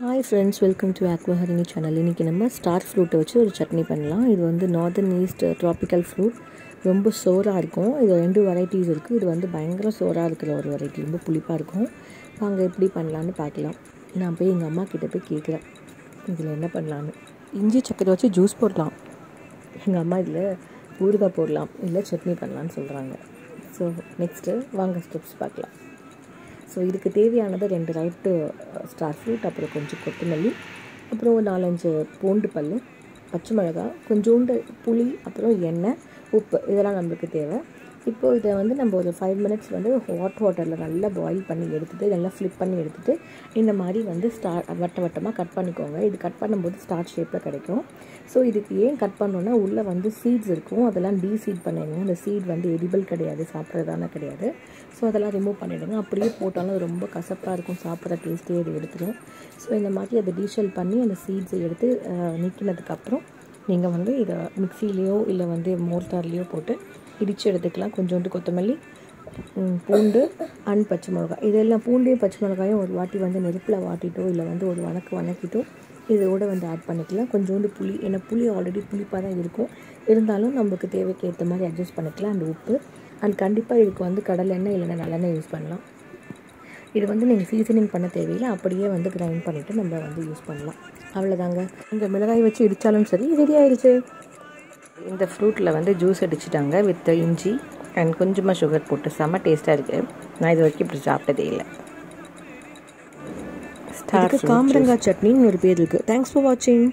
Hi friends, welcome to ஆக்வாஹரிணி channel. இன்றைக்கி நம்ம ஸ்டார் ஃப்ரூட்டை வச்சு ஒரு சட்னி பண்ணலாம். இது வந்து நார்தர்ன் ஈஸ்ட் ட்ராபிக்கல் ஃப்ரூட். ரொம்ப சோறாக இருக்கும். இது 2 வெரைட்டிஸ் இருக்குது. இது வந்து பயங்கர சோறாக இருக்கிற ஒரு வெரைட்டி, ரொம்ப புளிப்பாக இருக்கும். வாங்க எப்படி பண்ணலான்னு பார்க்கலாம். நான் போய் எங்கள் அம்மா கிட்டே போய் கேட்குறேன், இதில் என்ன பண்ணலான்னு. இஞ்சி சக்கரை வச்சு ஜூஸ் போடலாம், எங்கள் அம்மா இதில் ஊறுகாய் போடலாம், இல்லை சட்னி பண்ணலான்னு சொல்கிறாங்க. ஸோ நெக்ஸ்ட்டு வாங்க ஸ்டெப்ஸ் பார்க்கலாம். ஸோ இதுக்கு தேவையானது 2 ரைட்டு ஸ்டார் ஃப்ரூட், அப்புறம் கொஞ்சம் கொத்தமல்லி, அப்புறம் ஒரு 4-5 பூண்டு பல், பச்சை மிளகாய், கொஞ்சோண்டு புளி, அப்புறம் எண்ணெய், உப்பு, இதெல்லாம் நம்மளுக்கு தேவை. இப்போது இதை வந்து நம்ம ஒரு 5 மினிட்ஸ் வந்து ஹாட் வாட்டரில் நல்லா பாயில் பண்ணி எடுத்துகிட்டு, நல்லா ஃப்ளிப் பண்ணி எடுத்துகிட்டு, இந்த மாதிரி வந்து வட்டமாக கட் பண்ணிக்கோங்க. இது கட் பண்ணும்போது ஸ்டார் ஷேப்பில் கிடைக்கும். ஸோ இதுக்கு ஏன் கட் பண்ணோன்னா, உள்ளே வந்து சீட்ஸ் இருக்கும், அதெல்லாம் டீசீட் பண்ணிடுங்க. அந்த சீட் வந்து எடிபிள் கிடையாது, சாப்பிட்றதான கிடையாது. ஸோ அதெல்லாம் ரிமூவ் பண்ணிவிடுங்க. அப்படியே போட்டாலும் அது ரொம்ப கசப்பாக இருக்கும், சாப்பிட்ற டேஸ்ட்டே அது எடுத்துடும். ஸோ இந்த மாதிரி அதை டீஷெல் பண்ணி அந்த சீட்ஸை எடுத்து நீக்கினதுக்கப்புறம் நீங்கள் வந்து இதை மிக்சிலேயோ இல்லை வந்து மோர்ட்டார்லேயோ போட்டு இடித்து எடுத்துக்கலாம். கொஞ்சோண்டு கொத்தமல்லி, பூண்டு அண்ட் பச்சை மிளகாய், இதெல்லாம் பூண்டையும் பச்சை மிளகாயும் ஒரு வாட்டி வந்து நெருப்பில் வாட்டிட்டோ இல்லை வந்து ஒரு வணக்கிட்டோ இதோடு வந்து ஆட் பண்ணிக்கலாம். கொஞ்சோண்டு புளி, ஏன்னா புளி ஆல்ரெடி புளிப்பாக தான் இருக்கும், இருந்தாலும் நம்மளுக்கு தேவைக்கு ஏற்ற மாதிரி அட்ஜஸ்ட் பண்ணிக்கலாம். அண்ட் உப்பு, அண்ட் கண்டிப்பாக இதுக்கு வந்து கடலை எண்ணெய் இல்லைன்னா நல்லெண்ணெய் யூஸ் பண்ணலாம். இது வந்து நீங்கள் சீசனிங் பண்ண தேவையில்லை, அப்படியே வந்து கிரைண்ட் பண்ணிவிட்டு நம்ம வந்து யூஸ் பண்ணலாம். அவ்வளோதாங்க. இந்த மிளகாய் வச்சு இடித்தாலும் சரி, ரெடி ஆயிடுச்சு. இந்த ஃப்ரூட்டில் வந்து ஜூஸ் அடிச்சிட்டாங்க வித் இஞ்சி அண்ட் கொஞ்சமாக சுகர் போட்டு, செம்ம டேஸ்ட்டாக இருக்குது. நான் இது வரைக்கும் இப்படி சாப்பிட்டதே இல்லை. ஸ்டார் காமரங்காய் சட்னின்னு ஒரு பேர் இருக்குது. தேங்க்ஸ் ஃபார் வாட்சிங்.